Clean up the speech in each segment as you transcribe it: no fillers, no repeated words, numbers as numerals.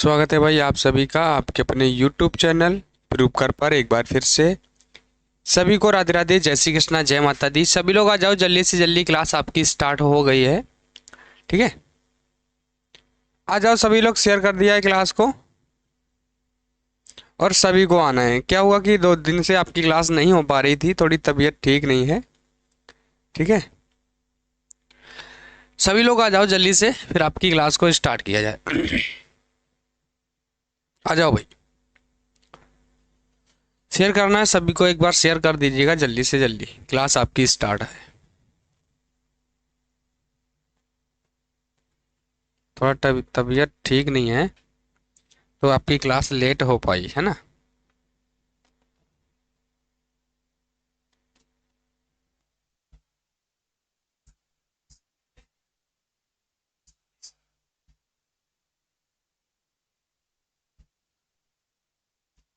स्वागत है भाई आप सभी का आपके अपने YouTube चैनल प्रूवकर पर एक बार फिर से सभी को राधे राधे, जय श्री कृष्णा, जय माता दी। सभी लोग आ जाओ, जल्दी से जल्दी क्लास आपकी स्टार्ट हो गई है। ठीक है, आ जाओ सभी लोग, शेयर कर दिया है क्लास को और सभी को आना है। क्या हुआ कि 2 दिन से आपकी क्लास नहीं हो पा रही थी, थोड़ी तबीयत ठीक नहीं है। ठीक है, सभी लोग आ जाओ जल्दी से, फिर आपकी क्लास को स्टार्ट किया जाए। आ जाओ भाई, शेयर करना है सभी को, एक बार शेयर कर दीजिएगा जल्दी से जल्दी, क्लास आपकी स्टार्ट है। थोड़ा तबीयत ठीक नहीं है तो आपकी क्लास लेट हो पाई है ना।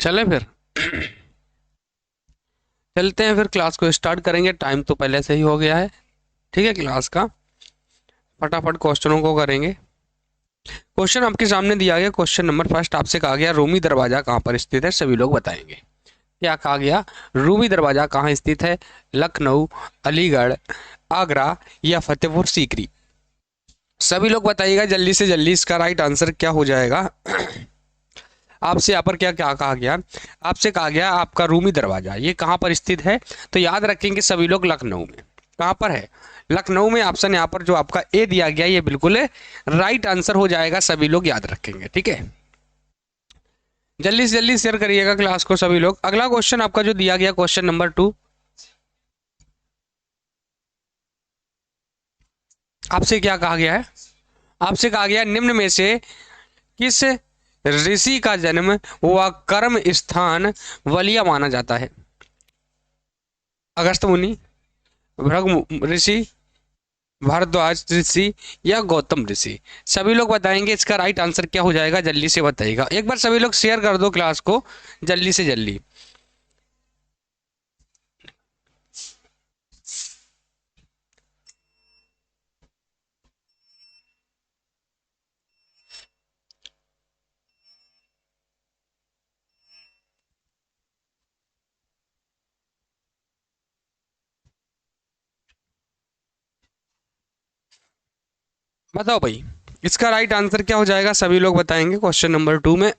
चले फिर, चलते हैं फिर, क्लास को स्टार्ट करेंगे। टाइम तो पहले से ही हो गया है। ठीक है, क्लास का फटाफट क्वेश्चनों को करेंगे। क्वेश्चन आपके सामने दिया गया। क्वेश्चन नंबर फर्स्ट आपसे कहा गया, रूमी दरवाजा कहाँ पर स्थित है? सभी लोग बताएंगे। क्या कहा गया? रूमी दरवाजा कहाँ स्थित है? लखनऊ, अलीगढ़, आगरा या फतेहपुर सीकरी? सभी लोग बताइएगा जल्दी से जल्दी, इसका राइट आंसर क्या हो जाएगा। आपसे यहाँ पर क्या क्या कहा गया? आपसे कहा गया आपका रूमी दरवाजा ये कहाँ पर स्थित है? तो याद रखेंगे सभी लोग, लखनऊ में। कहाँ पर है? लखनऊ में। ऑप्शन यहाँ पर जो आपका ए दिया गया ये बिल्कुल राइट आंसर हो जाएगा, सभी लोग याद रखेंगे। ठीक है, जल्दी से जल्दी शेयर करिएगा क्लास को सभी लोग। अगला क्वेश्चन आपका जो दिया गया, क्वेश्चन नंबर 2, आपसे क्या कहा गया है? आपसे कहा गया निम्न में से किस ऋषि का जन्म व कर्म स्थान वलिया माना जाता है? अगस्त मुनि, भृगु ऋषि, भारद्वाज ऋषि या गौतम ऋषि? सभी लोग बताएंगे इसका राइट आंसर क्या हो जाएगा, जल्दी से बताइएगा। एक बार सभी लोग शेयर कर दो क्लास को जल्दी से जल्दी। बताओ भाई, इसका राइट आंसर क्या हो जाएगा, सभी लोग बताएंगे। क्वेश्चन नंबर 2 में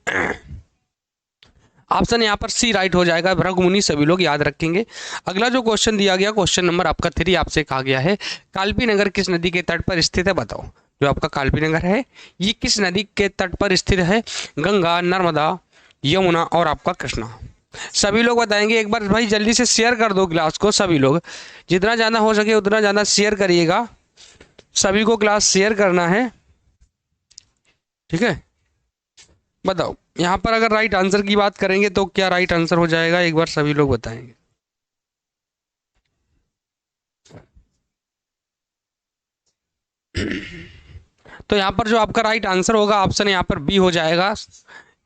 ऑप्शन यहाँ पर सी राइट हो जाएगा, भृगुमुनि। सभी लोग याद रखेंगे। अगला जो क्वेश्चन दिया गया, क्वेश्चन नंबर आपका 3, आपसे कहा गया है कालपी नगर किस नदी के तट पर स्थित है? बताओ, जो आपका कालपी नगर है ये किस नदी के तट पर स्थित है? गंगा, नर्मदा, यमुना और आपका कृष्णा? सभी लोग बताएंगे। एक बार भाई जल्दी से शेयर कर दो क्लास को सभी लोग, जितना ज़्यादा हो सके उतना ज़्यादा शेयर करिएगा। सभी को क्लास शेयर करना है। ठीक है, बताओ यहाँ पर अगर राइट आंसर की बात करेंगे तो क्या राइट आंसर हो जाएगा, एक बार सभी लोग बताएंगे। तो यहाँ पर जो आपका राइट आंसर होगा, ऑप्शन यहाँ पर बी हो जाएगा,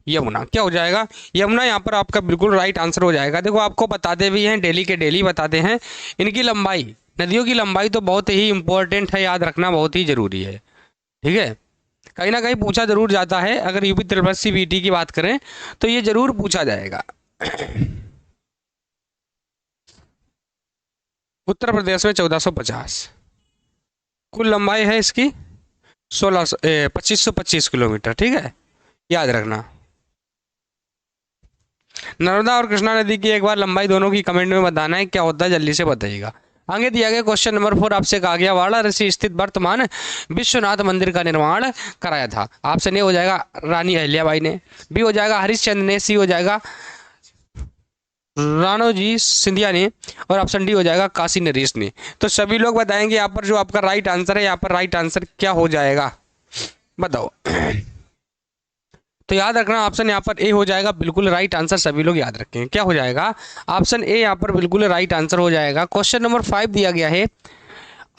यमुना। क्या हो जाएगा? यमुना यहाँ पर आपका बिल्कुल राइट आंसर हो जाएगा। देखो आपको बताते भी हैं, डेली के डेली बताते हैं। इनकी लंबाई, नदियों की लंबाई तो बहुत ही इंपॉर्टेंट है, याद रखना बहुत ही जरूरी है। ठीक है, कहीं ना कहीं पूछा जरूर जाता है। अगर यूपी ट्रिपल सी बीटी की बात करें तो ये जरूर पूछा जाएगा। उत्तर प्रदेश में 1450 कुल लंबाई है इसकी, 2525 किलोमीटर। ठीक है, याद रखना। नर्मदा और कृष्णा नदी की एक बार लंबाई दोनों की कमेंट में बताना है क्या होता है, जल्दी से बताइएगा। आगे दिया गया क्वेश्चन नंबर 4, आपसे कहा गया वाराणसी स्थित वर्तमान विश्वनाथ मंदिर का निर्माण कराया था? ऑप्शन ए हो जाएगा रानी अहिल्याबाई ने, बी हो जाएगा हरिश्चंद्र ने, सी हो जाएगा राणोजी सिंधिया ने, और ऑप्शन डी हो जाएगा काशी नरेश ने। तो सभी लोग बताएंगे यहाँ पर जो आपका राइट आंसर है, यहाँ पर राइट आंसर क्या हो जाएगा, बताओ। तो याद रखना ऑप्शन यहाँ पर ए हो जाएगा बिल्कुल राइट आंसर, सभी लोग याद रखें क्या हो जाएगा। ऑप्शन ए यहाँ पर बिल्कुल राइट आंसर हो जाएगा। क्वेश्चन नंबर 5 दिया गया है,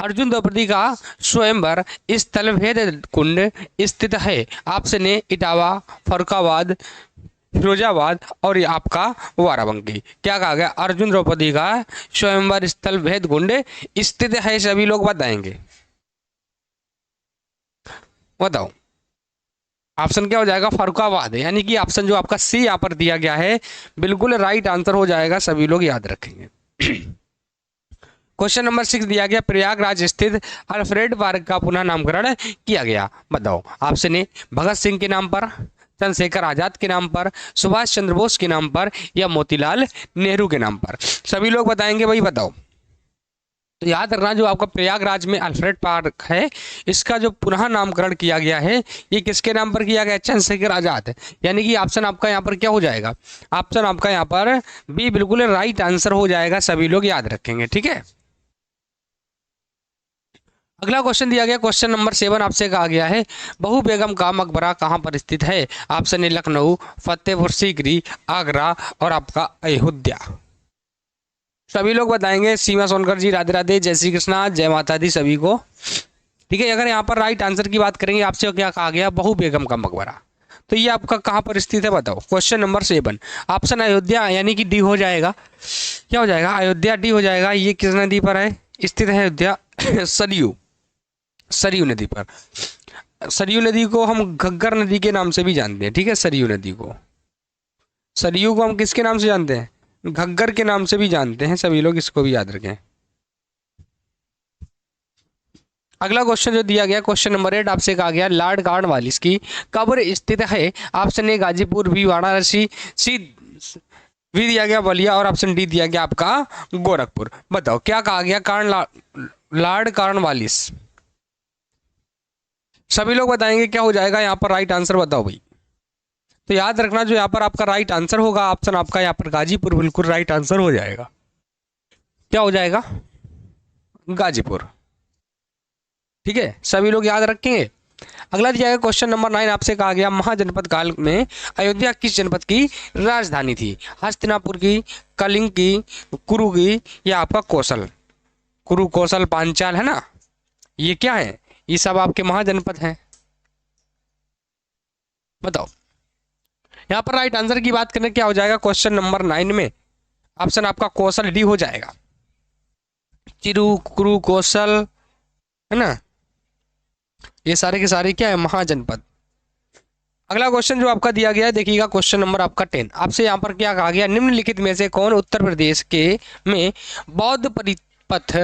अर्जुन द्रौपदी का स्वयंवर स्थलभेद कुंड स्थित है? ऑप्शन ए इटावा, फरुखाबाद, फिरोजाबाद और ये आपका बाराबंकी। क्या कहा गया? अर्जुन द्रौपदी का स्वयंवर स्थल भेद कुंड स्थित है, सभी लोग बताएंगे। बताओ, ऑप्शन क्या हो जाएगा, फर्रुखाबाद है, यानी कि ऑप्शन जो आपका सी यहाँ पर दिया गया है बिल्कुल राइट आंसर हो जाएगा, सभी लोग याद रखेंगे। क्वेश्चन नंबर 6 दिया गया, प्रयागराज स्थित अल्फ्रेड पार्क का पुनः नामकरण किया गया, बताओ। ऑप्शन ए भगत सिंह के नाम पर, चंद्रशेखर आजाद के नाम पर, सुभाष चंद्र बोस के नाम पर, या मोतीलाल नेहरू के नाम पर। सभी लोग बताएंगे भाई, बताओ। तो याद रखना, जो आपका प्रयागराज में अल्फ्रेड पार्क है, इसका जो पुनः नामकरण किया गया है, ये किसके नाम पर किया गया, चंद्रशेखर आजाद। यानी कि ऑप्शन आपका यहाँ पर क्या हो जाएगा, ऑप्शन आपका यहाँ पर बी बिल्कुल राइट आंसर हो जाएगा, सभी लोग याद रखेंगे, ठीक है। अगला क्वेश्चन दिया गया, क्वेश्चन नंबर 7 आपसे कहा गया है, बहू बेगम का मकबरा कहाँ पर स्थित है। ऑप्शन ए लखनऊ, फतेहपुर सीकरी, आगरा, और आपका अयोध्या। सभी लोग बताएंगे। सीमा सोनकर जी, राधे राधे, जय श्री कृष्णा, जय माता दी सभी को, ठीक है। अगर यहाँ पर राइट आंसर की बात करेंगे, आपसे क्या कहा गया, बहू बेगम का मकबरा, तो ये आपका कहाँ पर स्थित है, बताओ। क्वेश्चन नंबर 7, ऑप्शन अयोध्या, यानी कि डी हो जाएगा, क्या हो जाएगा, अयोध्या, डी हो जाएगा। ये किस नदी पर है, स्थित है अयोध्या, सरयू, सरयू नदी पर। सरयू नदी को हम घग्गर नदी के नाम से भी जानते हैं, ठीक है। सरयू नदी को, सरयू को हम किसके नाम से जानते हैं, घग्गर के नाम से भी जानते हैं, सभी लोग इसको भी याद रखें। अगला क्वेश्चन जो दिया गया, क्वेश्चन नंबर 8 आपसे कहा गया, लॉर्ड कॉर्नवालिस की कब्र स्थित है। Option A Ghazipur, B Varanasi, C वी दिया गया बलिया, और ऑप्शन डी दिया गया आपका गोरखपुर। बताओ क्या कहा गया, लॉर्ड कॉर्नवालिस। सभी लोग बताएंगे क्या हो जाएगा यहाँ पर राइट आंसर, बताओ भाई। तो याद रखना, जो यहाँ पर आपका राइट आंसर होगा, ऑप्शन आपका यहाँ पर गाजीपुर बिल्कुल राइट आंसर हो जाएगा। क्या हो जाएगा, गाजीपुर, ठीक है। सभी लोग याद रखेंगे। अगला दिया गया क्वेश्चन नंबर 9 आपसे कहा गया, महाजनपद काल में अयोध्या किस जनपद की राजधानी थी। हस्तिनापुर की, कलिंग की, कुरु की, या आपका कौशल। कुरु, कौशल, पांचाल, है ना, ये क्या है, ये सब आपके महाजनपद हैं, बताओ। यहाँ पर राइट आंसर की बात करें, क्या हो जाएगा क्वेश्चन नंबर 9 में, ऑप्शन आपका कौशल, डी हो जाएगा। चिरु, कुरु, कौशल, है ना, ये सारे के सारे क्या है, महाजनपद। अगला क्वेश्चन जो आपका दिया गया है, देखिएगा क्वेश्चन नंबर आपका 10 आपसे यहाँ पर क्या कहा गया, निम्नलिखित में से कौन उत्तर प्रदेश के में बौद्ध परिपथ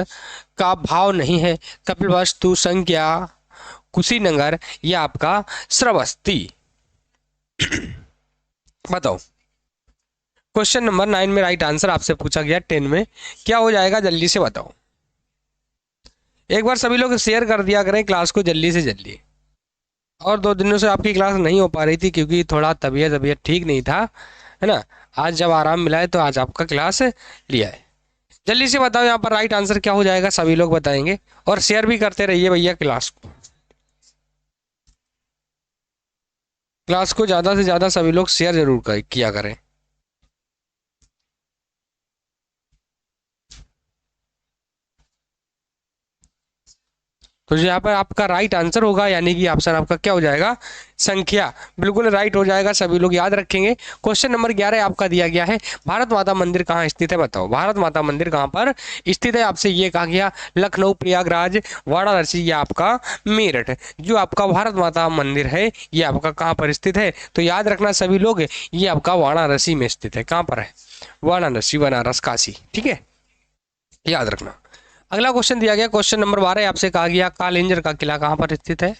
का भाव नहीं है। कपिलवस्तु, संख्या, कुशीनगर, या आपका श्रावस्ती। बताओ। क्वेश्चन नंबर 9 में राइट आंसर आपसे पूछा गया, 10 में क्या हो जाएगा, जल्दी से बताओ। एक बार सभी लोग शेयर कर दिया करें क्लास को जल्दी से जल्दी। और 2 दिनों से आपकी क्लास नहीं हो पा रही थी क्योंकि थोड़ा तबीयत ठीक नहीं था, है ना। आज जब आराम मिला है तो आज आपका क्लास लिया है। जल्दी से बताओ यहाँ पर राइट आंसर क्या हो जाएगा, सभी लोग बताएंगे। और शेयर भी करते रहिए भैया क्लास को ज़्यादा से ज़्यादा सभी लोग शेयर जरूर किया करें। तो यहाँ पर आपका राइट आंसर होगा, यानी कि ऑप्शन आपका क्या हो जाएगा, संख्या, बिल्कुल राइट हो जाएगा, सभी लोग याद रखेंगे। क्वेश्चन नंबर 11 आपका दिया गया है, भारत माता मंदिर कहाँ स्थित है, बताओ। भारत माता मंदिर कहाँ पर स्थित है, आपसे ये कहा गया लखनऊ, प्रयागराज, वाराणसी, या आपका मेरठ। जो आपका भारत माता मंदिर है ये आपका कहाँ पर स्थित है, तो याद रखना सभी लोग, ये आपका वाराणसी में स्थित है। कहाँ पर है, वाराणसी, बनारस, काशी, ठीक है, याद रखना। अगला क्वेश्चन दिया गया, क्वेश्चन नंबर 12 आपसे कहा गया, कालिंजर का किला कहाँ पर स्थित है।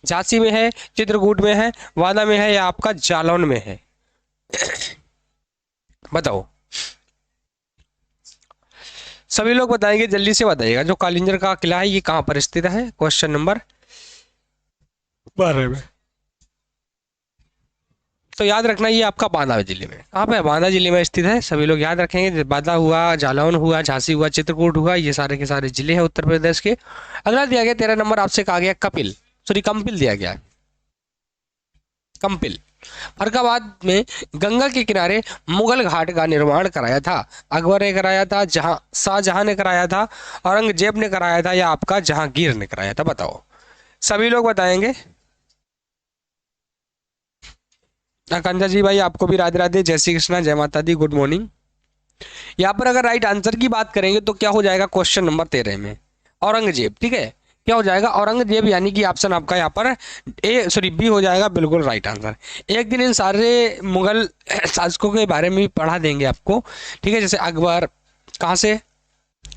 झांसी में है, चित्रकूट में है, वादा में है, या आपका जालौन में है, बताओ। सभी लोग बताएंगे, जल्दी से बताइएगा। जो कालिंजर का किला है ये कहाँ पर स्थित है, क्वेश्चन नंबर 12 में। तो याद रखना ये आपका बांदा जिले में, कहाँ पे, बांदा जिले में स्थित है, सभी लोग याद रखेंगे। बांदा हुआ, जालौन हुआ, झांसी हुआ, चित्रकूट हुआ, ये सारे के सारे जिले हैं उत्तर प्रदेश के। अगला दिया गया 13 नंबर आपसे कहा गया, कंपिल दिया गया, कंपिल। फर्रुखाबाद में गंगा के किनारे मुगल घाट का निर्माण कराया था। अकबर ने कराया था, शाहजहां ने कराया था, औरंगजेब ने कराया था, या आपका जहांगीर ने कराया था, बताओ। सभी लोग बताएंगे। आकांक्षा जी भाई, आपको भी राधे राधे, जय श्री कृष्णा, जय माता दी, गुड मॉर्निंग। यहाँ पर अगर राइट आंसर की बात करेंगे तो क्या हो जाएगा क्वेश्चन नंबर 13 में, औरंगजेब, ठीक है। क्या हो जाएगा, औरंगजेब, यानी कि ऑप्शन आपका यहाँ पर ए सॉरी बी हो जाएगा बिल्कुल राइट आंसर। एक दिन इन सारे मुगल शासकों के बारे में भी पढ़ा देंगे आपको, ठीक है, जैसे अकबर, कहाँ से,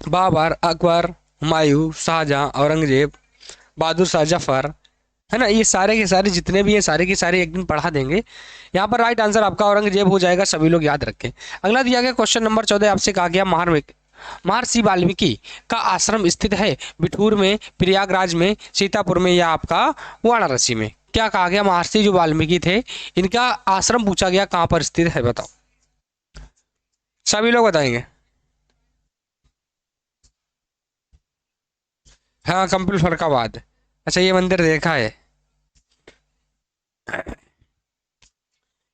बाबर, अकबर, हुमायूं, शाहजहां, औरंगजेब, बहादुर शाह जफर, है ना, ये सारे के सारे जितने भी हैं सारे के सारे एक दिन पढ़ा देंगे। यहाँ पर राइट आंसर आपका औरंगजेब हो जाएगा, सभी लोग याद रखें। अगला दिया गया क्वेश्चन नंबर 14 आपसे कहा गया महर्षि वाल्मीकि का आश्रम स्थित है बिठूर में, प्रयागराज में, सीतापुर में या आपका वाराणसी में। क्या कहा गया, महर्षि जो वाल्मीकि थे इनका आश्रम पूछा गया कहाँ पर स्थित है, बताओ, सभी लोग बताएंगे। हाँ, कंपिल फरकाबाद। अच्छा, ये मंदिर देखा है।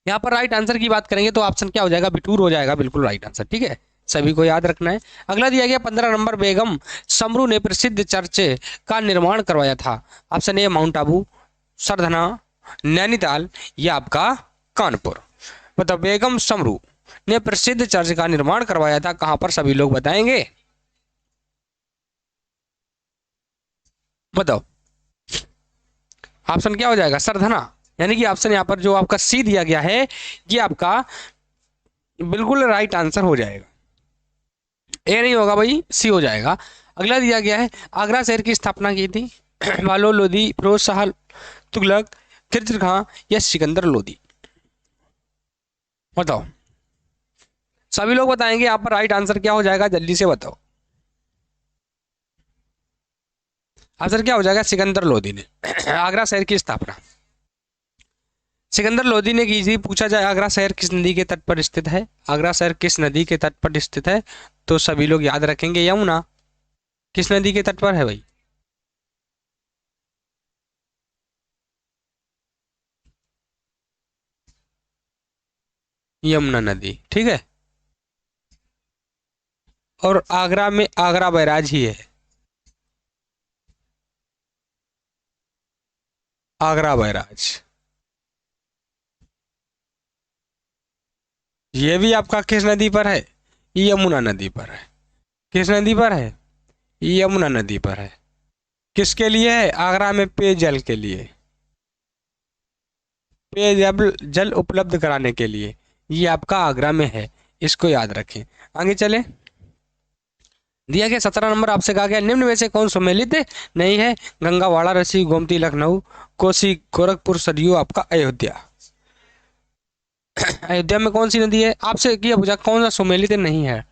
यहाँ पर राइट आंसर की बात करेंगे तो ऑप्शन क्या हो जाएगा, बिठूर हो जाएगा बिल्कुल राइट आंसर, ठीक है, सभी को याद रखना है। अगला दिया गया 15 नंबर, बेगम समरू ने प्रसिद्ध चर्च का निर्माण करवाया था। Option A mount Abu, Sardhana, Nainital या आपका कानपुर। बताओ, बेगम समरू ने प्रसिद्ध चर्च का निर्माण करवाया था कहां पर, सभी लोग बताएंगे, बताओ। ऑप्शन क्या हो जाएगा, सरधना, यानी कि ऑप्शन यहाँ पर जो आपका सी दिया गया है ये आपका बिल्कुल राइट आंसर हो जाएगा। ए नहीं होगा भाई, सी हो जाएगा। अगला दिया गया है, आगरा शहर की स्थापना की थी मालो लोधी, फिरोज शाह तुगलक, खिज़र खां या सिकंदर लोधी। बताओ, सभी लोग बताएंगे यहाँ पर राइट आंसर क्या हो जाएगा, जल्दी से बताओ। आंसर क्या हो जाएगा, सिकंदर लोधी ने आगरा शहर की स्थापना सिकंदर लोधी ने की थी। पूछा जाए आगरा शहर किस नदी के तट पर स्थित है, आगरा शहर किस नदी के तट पर स्थित है, तो सभी लोग याद रखेंगे यमुना। किस नदी के तट पर है भाई, यमुना नदी, ठीक है। और आगरा में आगरा बैराज ही है, आगरा बैराज। ये भी आपका किस नदी पर है, यमुना नदी पर है। किस नदी पर है, यमुना नदी पर है। किसके लिए है, आगरा में पेयजल के लिए, पेयजल जल उपलब्ध कराने के लिए ये आपका आगरा में है, इसको याद रखें। आगे चले, दिया गया 17 नंबर आपसे कहा गया, निम्न में से कौन सम्मिलित नहीं है, गंगा, वाराणसी, गोमती, लखनऊ, कोसी, गोरखपुर, सरयू, आपका अयोध्या। अयोध्या में कौन सी नदी है, आपसे किया पूछा कौन सा सम्मिलित नहीं है,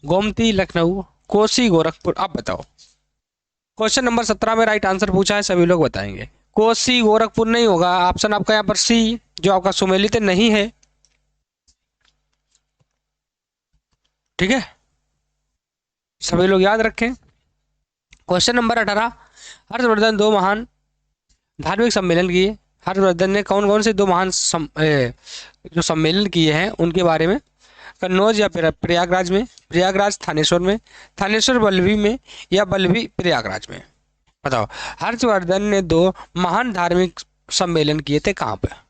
गोमती, लखनऊ, कोसी, गोरखपुर, आप बताओ। क्वेश्चन नंबर 17 में राइट आंसर पूछा है, सभी लोग बताएंगे। कोसी गोरखपुर नहीं होगा, ऑप्शन आपका यहाँ पर सी जो आपका सुमेलित नहीं है, ठीक है, सभी लोग याद रखें। क्वेश्चन नंबर 18, हर्षवर्धन दो महान धार्मिक सम्मेलन किए। हर्षवर्धन ने कौन कौन से दो महान जो सम्मेलन किए हैं उनके बारे में, कन्नौज या प्रयागराज में, प्रयागराज थानेश्वर में, थानेश्वर बल्लभी में या बल्लभी प्रयागराज में। बताओ, हर्षवर्धन ने दो महान धार्मिक सम्मेलन किए थे कहाँ पे।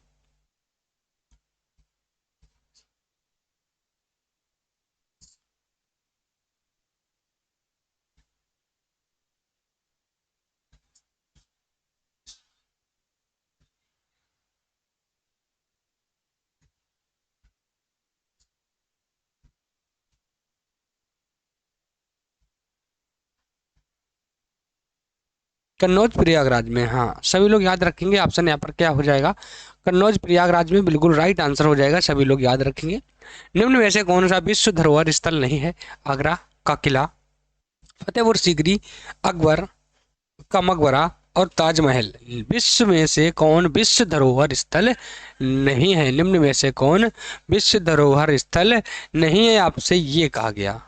कन्नौज प्रयागराज में, हाँ सभी लोग याद रखेंगे, ऑप्शन यहाँ पर क्या हो जाएगा, कन्नौज प्रयागराज में बिल्कुल राइट आंसर हो जाएगा, सभी लोग याद रखेंगे। निम्न में से कौन सा विश्व धरोहर स्थल नहीं है, आगरा का किला, फतेहपुर सीकरी, अकबर का मकबरा और ताजमहल। विश्व में से कौन विश्व धरोहर स्थल नहीं है, निम्न में से कौन विश्व धरोहर स्थल नहीं है, आपसे ये कहा गया।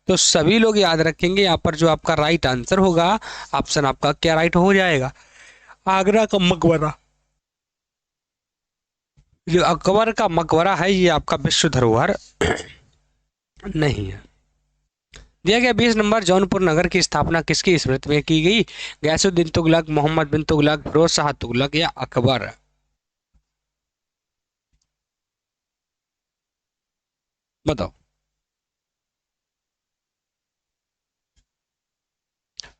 तो सभी लोग याद रखेंगे यहाँ पर जो आपका राइट आंसर होगा, ऑप्शन आपका क्या राइट हो जाएगा, आगरा का मकबरा। जो अकबर का मकबरा है ये आपका विश्व धरोहर नहीं है। दिया गया 20 नंबर, जौनपुर नगर की स्थापना किसकी स्मृति में की गई, गयासुद्दीन तुगलक, मोहम्मद बिन तुगलक, फिरोज शाह तुगलक या अकबर। बताओ,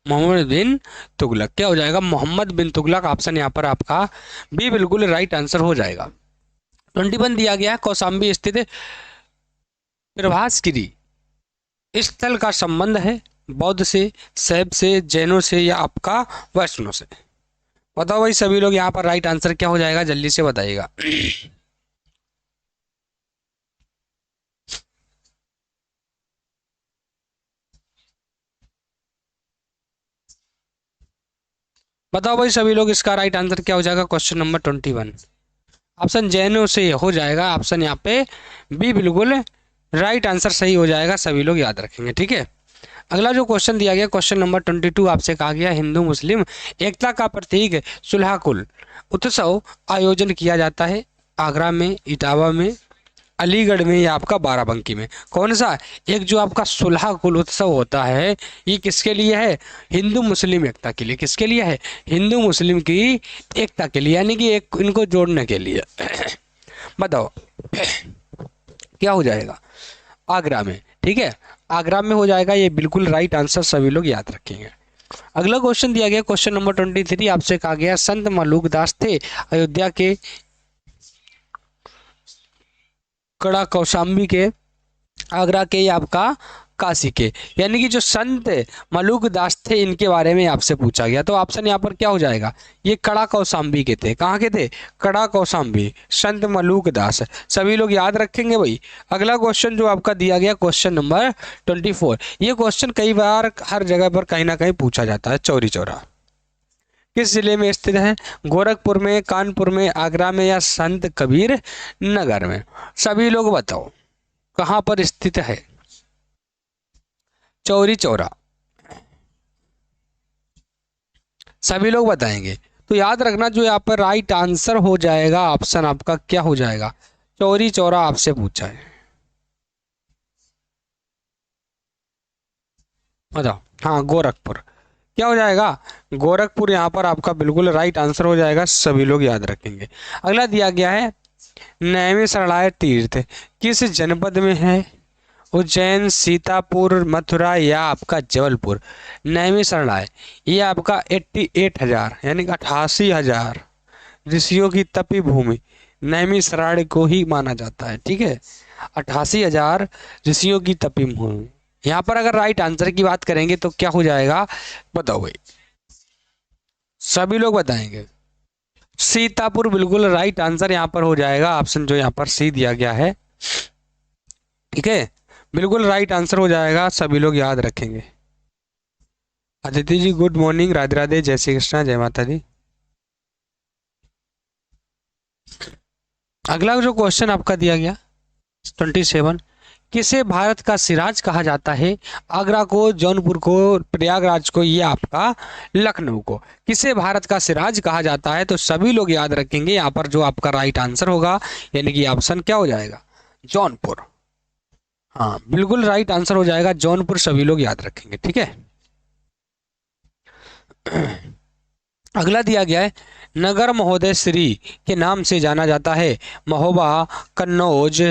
मोहम्मद बिन तुगलक। क्या हो जाएगा? मोहम्मद बिन तुगलक। ऑप्शन यहाँ पर आपका बी बिल्कुल राइट आंसर हो जाएगा। 21 दिया गया है, कौशाम्बी स्थित प्रभासगिरी स्थल का संबंध है बौद्ध से, शैव से, जैनों से या आपका वैष्णव से। बताओ भाई सभी लोग, यहाँ पर राइट आंसर क्या हो जाएगा? जल्दी से बताइएगा। बताओ भाई सभी लोग, इसका राइट आंसर क्या हो जाएगा? क्वेश्चन नंबर 21 ऑप्शन जैनों से हो जाएगा। ऑप्शन यहाँ पे बी बिल्कुल राइट आंसर सही हो जाएगा। सभी लोग याद रखेंगे, ठीक है। अगला जो क्वेश्चन दिया गया, क्वेश्चन नंबर 22 आपसे कहा गया हिंदू मुस्लिम एकता का प्रतीक सुलहकुल उत्सव आयोजन किया जाता है आगरा में, इटावा में, अलीगढ़ में या आपका बाराबंकी में। कौन सा? एक जो आपका सुलह कुल उत्सव होता है, ये किसके लिए है? हिंदू मुस्लिम एकता के लिए। किसके लिए है? हिंदू मुस्लिम की एकता के लिए, यानी कि एक इनको जोड़ने के लिए। बताओ क्या हो जाएगा? आगरा में, ठीक है, आगरा में हो जाएगा। ये बिल्कुल राइट आंसर, सभी लोग याद रखेंगे। अगला क्वेश्चन दिया गया, क्वेश्चन नंबर 23 आपसे कहा गया संत मलूक दास थे अयोध्या के, कड़ा कौशाम्बी के, आगरा के या आपका काशी के। यानी कि जो संत मलूक दास थे इनके बारे में आपसे पूछा गया। तो ऑप्शन यहाँ पर क्या हो जाएगा? ये कड़ा कौशाम्बी के थे। कहाँ के थे? कड़ा कौशाम्बी, संत मलूक दास। सभी लोग याद रखेंगे भाई। अगला क्वेश्चन जो आपका दिया गया, क्वेश्चन नंबर 24। ये क्वेश्चन कई बार हर जगह पर कहीं ना कहीं पूछा जाता है। चौरी चौरा किस जिले में स्थित है? गोरखपुर में, कानपुर में, आगरा में या संत कबीर नगर में। सभी लोग बताओ कहाँ पर स्थित है चौरी चौरा? सभी लोग बताएंगे। तो याद रखना, जो यहाँ पर राइट आंसर हो जाएगा ऑप्शन आपका क्या हो जाएगा? चौरी चौरा आपसे पूछा है। बताओ। हाँ, गोरखपुर। क्या हो जाएगा? गोरखपुर यहाँ पर आपका बिल्कुल राइट आंसर हो जाएगा। सभी लोग याद रखेंगे। अगला दिया गया है नैमिषारण्य तीर्थ किस जनपद में है? उज्जैन, सीतापुर, मथुरा या आपका जबलपुर। नैमिषारण्य ये आपका 88,000 यानी कि 88,000 ऋषियों की तपी भूमि नैमिषारण्य को ही माना जाता है, ठीक है। 88,000 ऋषियों की तपी भूमि। यहाँ पर अगर राइट आंसर की बात करेंगे तो क्या हो जाएगा? बताओ भाई, सभी लोग बताएंगे। सीतापुर बिल्कुल राइट आंसर यहाँ पर हो जाएगा। ऑप्शन जो यहाँ पर सी दिया गया है, ठीक है, बिल्कुल राइट आंसर हो जाएगा। सभी लोग याद रखेंगे। अदिति जी गुड मॉर्निंग, राधे राधे, जय श्री कृष्णा, जय माता दी। अगला जो क्वेश्चन आपका दिया गया 27, किसे भारत का सिराज कहा जाता है? आगरा को, जौनपुर को, प्रयागराज को, ये आपका लखनऊ को। किसे भारत का सिराज कहा जाता है? तो सभी लोग याद रखेंगे। यहाँ पर जो आपका राइट आंसर होगा, यानी कि ऑप्शन क्या हो जाएगा? जौनपुर। हाँ, बिल्कुल राइट आंसर हो जाएगा जौनपुर। सभी लोग याद रखेंगे, ठीक है। अगला दिया गया है नगर महोदय श्री के नाम से जाना जाता है महोबा, कन्नौज,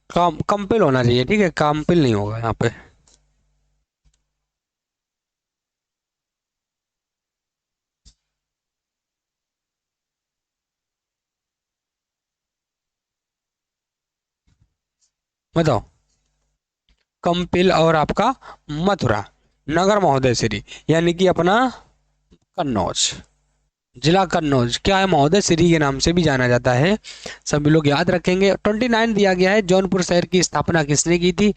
कंपिल होना चाहिए, ठीक है, काम्पिल नहीं होगा यहाँ पे। बताओ। कंपिल और आपका मथुरा। नगर महोदय श्री यानी कि अपना कन्नौज, जिला कन्नौज क्या है? महोदय श्री के नाम से भी जाना जाता है। सभी लोग याद रखेंगे। 29 दिया गया है जौनपुर शहर की स्थापना किसने की थी?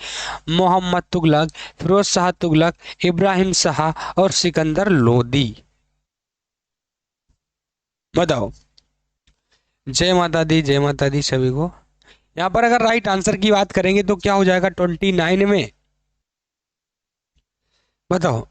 मोहम्मद तुगलक, फिरोज शाह तुगलक, इब्राहिम शाह और सिकंदर लोदी। बताओ। जय माता दी, जय माता दी सभी को। यहाँ पर अगर राइट आंसर की बात करेंगे तो क्या हो जाएगा 29 में? बताओ।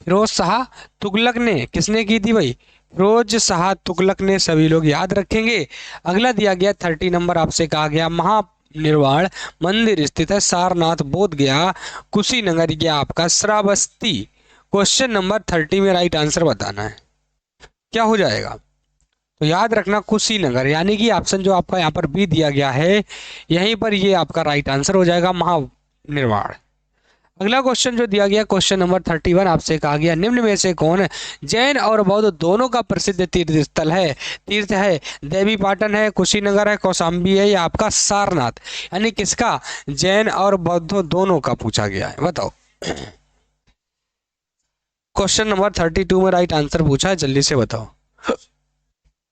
फिरोज शाह तुगलक ने, किसने की थी भाई? फिरोज शाह तुगलक ने। सभी लोग याद रखेंगे। अगला दिया गया 30 नंबर आपसे कहा गया महानिर्वाण मंदिर स्थित है सारनाथ, बोध गया, कुशीनगर या आपका श्रावस्ती। क्वेश्चन नंबर 30 में राइट आंसर बताना है। क्या हो जाएगा? तो याद रखना कुशीनगर, यानी कि ऑप्शन जो आपका यहाँ पर बी दिया गया है, यहीं पर ये आपका राइट आंसर हो जाएगा महानिर्वाण। अगला क्वेश्चन जो दिया गया क्वेश्चन नंबर 31 आपसे कहा गया निम्न में से कौन जैन और बौद्ध दोनों का प्रसिद्ध तीर्थ स्थल है, तीर्थ है? देवी पाटन है, कुशीनगर है, कौशाम्बी है या आपका सारनाथ? यानी किसका? जैन और बौद्ध दोनों का पूछा गया है, बताओ। क्वेश्चन नंबर 32 में राइट आंसर पूछा है, जल्दी से बताओ।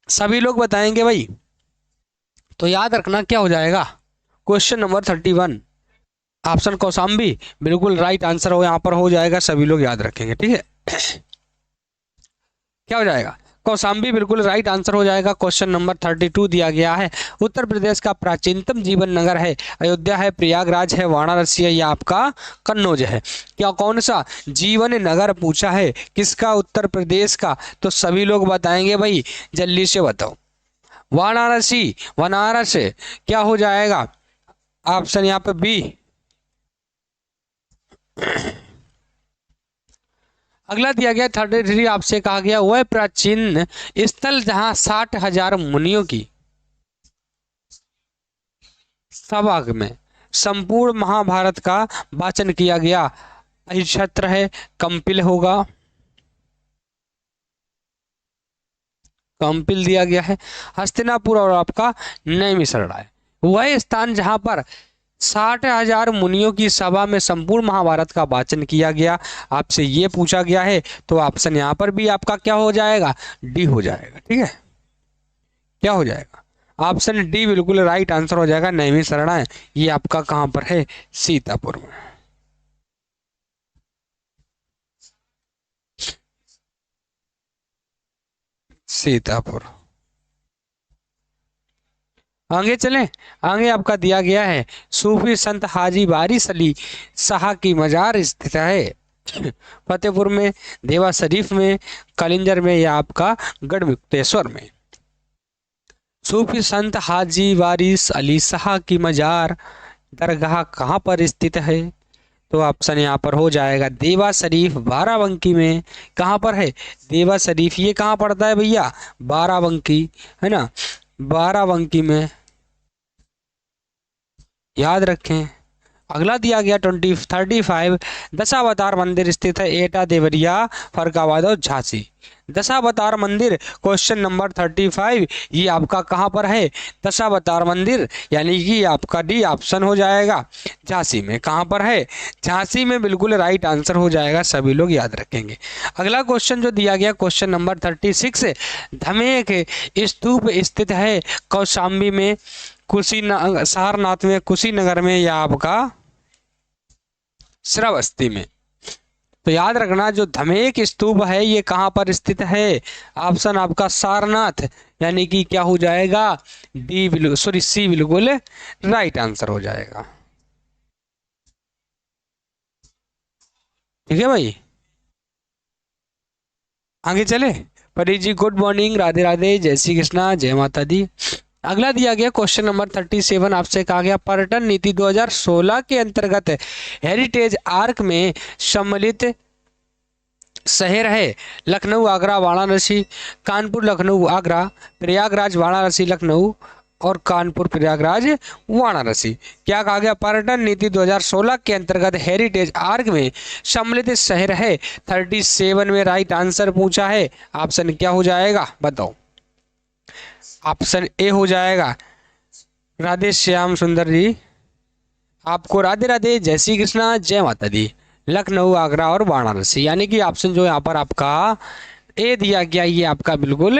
सभी लोग बताएंगे भाई, तो याद रखना क्या हो जाएगा। क्वेश्चन नंबर 31 ऑप्शन कौशाम्बी बिल्कुल राइट आंसर हो, यहाँ पर हो जाएगा, सभी लोग याद रखेंगे, ठीक है। क्या हो जाएगा? कौशाम्बी बिल्कुल राइट आंसर हो जाएगा। क्वेश्चन नंबर 32 दिया गया है उत्तर प्रदेश का प्राचीनतम जीवन नगर है, अयोध्या है, प्रयागराज है, वाराणसी है या आपका कन्नौज है? क्या कौन सा जीवन नगर पूछा है, किसका? उत्तर प्रदेश का। तो सभी लोग बताएंगे भाई, जल्दी से बताओ। वाराणसी, बनारस, क्या हो जाएगा? ऑप्शन यहाँ पे बी। अगला दिया गया 33 आपसे कहा गया वह प्राचीन स्थल जहां 60,000 मुनियों की सभा में संपूर्ण महाभारत का वाचन किया गया, क्षेत्र है, कंपिल होगा, कंपिल दिया गया है, हस्तिनापुर और आपका नैमिषारण्य है। वह स्थान जहां पर 60,000 मुनियों की सभा में संपूर्ण महाभारत का वाचन किया गया, आपसे ये पूछा गया है। तो ऑप्शन यहाँ पर भी आपका क्या हो जाएगा? डी हो जाएगा, ठीक है। क्या हो जाएगा? ऑप्शन डी बिल्कुल राइट आंसर हो जाएगा, नैमिषारण्य। ये आपका कहाँ पर है? सीतापुर में। सीतापुर। आगे चलें। आगे आपका दिया गया है सूफी संत हाजी वारिस अली शाह की मजार स्थित है, फतेहपुर में, देवा शरीफ में, कलिंजर में या आपका गढ़मुक्तेश्वर में? सूफी संत हाजी वारिस अली शाह की मजार दरगाह कहाँ पर स्थित है? तो ऑप्शन यहाँ पर हो जाएगा देवा शरीफ बाराबंकी में। कहाँ पर है? देवा शरीफ, ये कहाँ पड़ता है भैया? बाराबंकी, है ना, बाराबंकी में, याद रखें। अगला दिया गया 35 दशावतार मंदिर स्थित है एटा, देवरिया, फरकाबाद और झांसी। दशावतार मंदिर क्वेश्चन नंबर 35 ये आपका कहाँ पर है? दशावतार मंदिर, यानी कि आपका डी ऑप्शन हो जाएगा, झांसी में। कहाँ पर है? झांसी में, बिल्कुल राइट आंसर हो जाएगा, सभी लोग याद रखेंगे। अगला क्वेश्चन जो दिया गया क्वेश्चन नंबर 36 धमेक स्तूप स्थित है कौशाम्बी में, सारनाथ में, कुशीनगर में या आपका श्रावस्ती में? तो याद रखना जो धमेक स्तूप है ये कहाँ पर स्थित है? ऑप्शन आपका सारनाथ, यानी कि क्या हो जाएगा? डी बिल्कुल, सॉरी सी बिल्कुल राइट आंसर हो जाएगा, ठीक है भाई। आगे चले। परी जी गुड मॉर्निंग, राधे राधे, जय श्री कृष्णा, जय माता दी। अगला दिया गया क्वेश्चन नंबर 37 आपसे कहा गया पर्यटन नीति 2016 के अंतर्गत हेरिटेज आर्क में सम्मिलित शहर है लखनऊ, आगरा, वाराणसी, कानपुर, लखनऊ, आगरा, प्रयागराज, वाराणसी, लखनऊ और कानपुर, प्रयागराज, वाराणसी। क्या कहा गया? पर्यटन नीति 2016 के अंतर्गत हेरिटेज आर्क में सम्मिलित शहर है। 37 में राइट आंसर पूछा है, ऑप्शन क्या हो जाएगा बताओ? ऑप्शन ए हो जाएगा। राधे श्याम सुंदर जी, आपको राधे राधे, जय श्री कृष्णा, जय माता दी। लखनऊ, आगरा और वाराणसी, यानी कि ऑप्शन जो यहाँ पर आपका ए दिया गया ये आपका बिल्कुल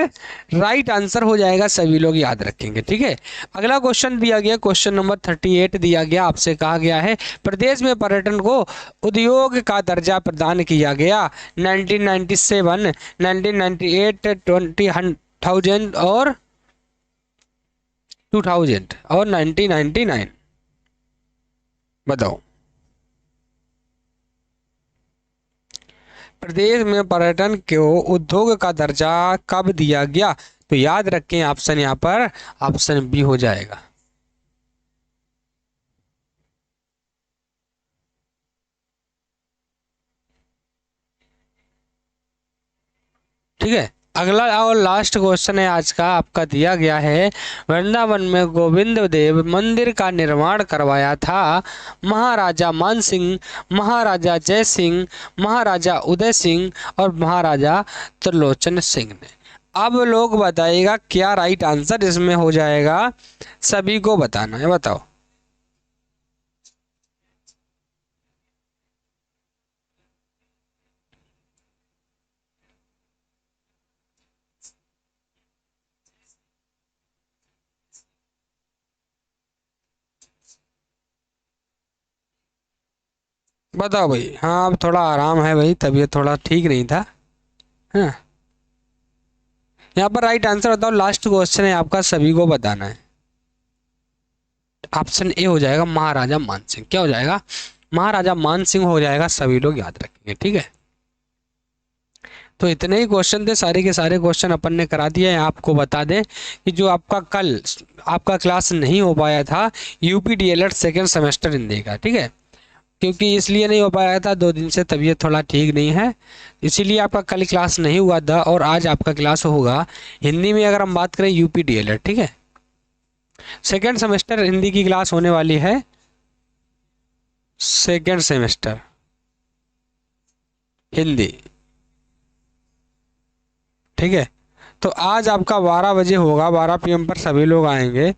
राइट आंसर हो जाएगा, सभी लोग याद रखेंगे, ठीक है। अगला क्वेश्चन दिया गया क्वेश्चन नंबर 38 दिया गया आपसे कहा गया है प्रदेश में पर्यटन को उद्योग का दर्जा प्रदान किया गया 1997, 1998, 2000 और 2000 और 1999, बताओ। प्रदेश में पर्यटन को उद्योग का दर्जा कब दिया गया? तो याद रखें ऑप्शन यहाँ पर ऑप्शन बी हो जाएगा, ठीक है। अगला और लास्ट क्वेश्चन है आज का, आपका दिया गया है, वृंदावन में गोविंद देव मंदिर का निर्माण करवाया था महाराजा मान सिंह, महाराजा जय सिंह, महाराजा उदय सिंह और महाराजा त्रिलोचन सिंह ने। अब लोग बताइएगा क्या राइट आंसर इसमें हो जाएगा, सभी को बताना है, बताओ। बताओ भाई। हाँ अब थोड़ा आराम है भाई, तबीयत थोड़ा ठीक नहीं था। हाँ यहाँ पर राइट आंसर बताओ, लास्ट क्वेश्चन है आपका, सभी को बताना है। ऑप्शन ए हो जाएगा महाराजा मान सिंह। क्या हो जाएगा? महाराजा मान सिंह हो जाएगा, सभी लोग याद रखेंगे, ठीक है। तो इतने ही क्वेश्चन थे, सारे के सारे क्वेश्चन अपन ने करा दिए हैं। आपको बता दें कि जो आपका कल आपका क्लास नहीं हो पाया था UP DElEd second semester Hindi का, ठीक है, क्योंकि इसलिए नहीं हो पाया था, 2 दिन से तबीयत थोड़ा ठीक नहीं है, इसीलिए आपका कल क्लास नहीं हुआ था, और आज आपका क्लास होगा हिंदी में। अगर हम बात करें यूपी डीएलएड, ठीक है, सेकेंड सेमेस्टर हिंदी की क्लास होने वाली है, सेकेंड सेमेस्टर हिंदी, ठीक है। तो आज आपका 12 बजे होगा, 12 PM पर सभी लोग आएंगे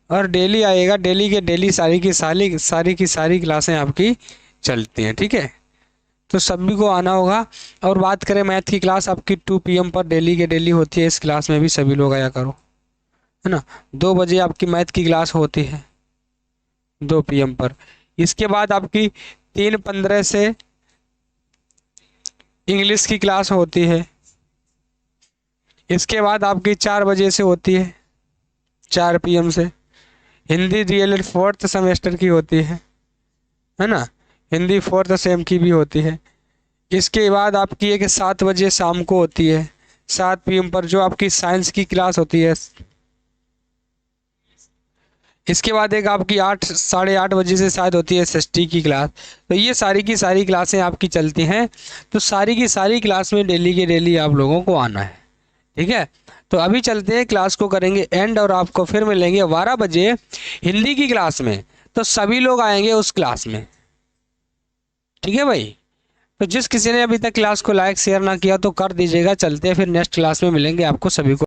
और डेली आएगा, डेली के डेली सारी की सारी क्लासें आपकी चलती हैं, ठीक है। तो सभी को आना होगा। और बात करें मैथ की क्लास आपकी 2 PM पर डेली के डेली होती है, इस क्लास में भी सभी लोग आया करो, है ना। 2 बजे आपकी मैथ की क्लास होती है 2 PM पर। इसके बाद आपकी 3:15 से इंग्लिश की क्लास होती है। इसके बाद आपकी 4 बजे से होती है, 4 PM से हिंदी डीएलएड 4th सेमेस्टर की होती है ना, हिंदी 4th सेम की भी होती है। इसके बाद आपकी एक 7 बजे शाम को होती है, 7 PM पर, जो आपकी साइंस की क्लास होती है। इसके बाद एक आपकी 8 साढ़े 8 बजे से शायद होती है एसएसटी की क्लास। तो ये सारी की सारी क्लासें आपकी चलती हैं, तो सारी की सारी क्लास में डेली के डेली आप लोगों को आना है, ठीक है। तो अभी चलते हैं, क्लास को करेंगे एंड और आपको फिर मिलेंगे 12 बजे हिंदी की क्लास में। तो सभी लोग आएंगे उस क्लास में, ठीक है भाई। तो जिस किसी ने अभी तक क्लास को लाइक शेयर ना किया तो कर दीजिएगा। चलते हैं फिर, नेक्स्ट क्लास में मिलेंगे आपको सभी को।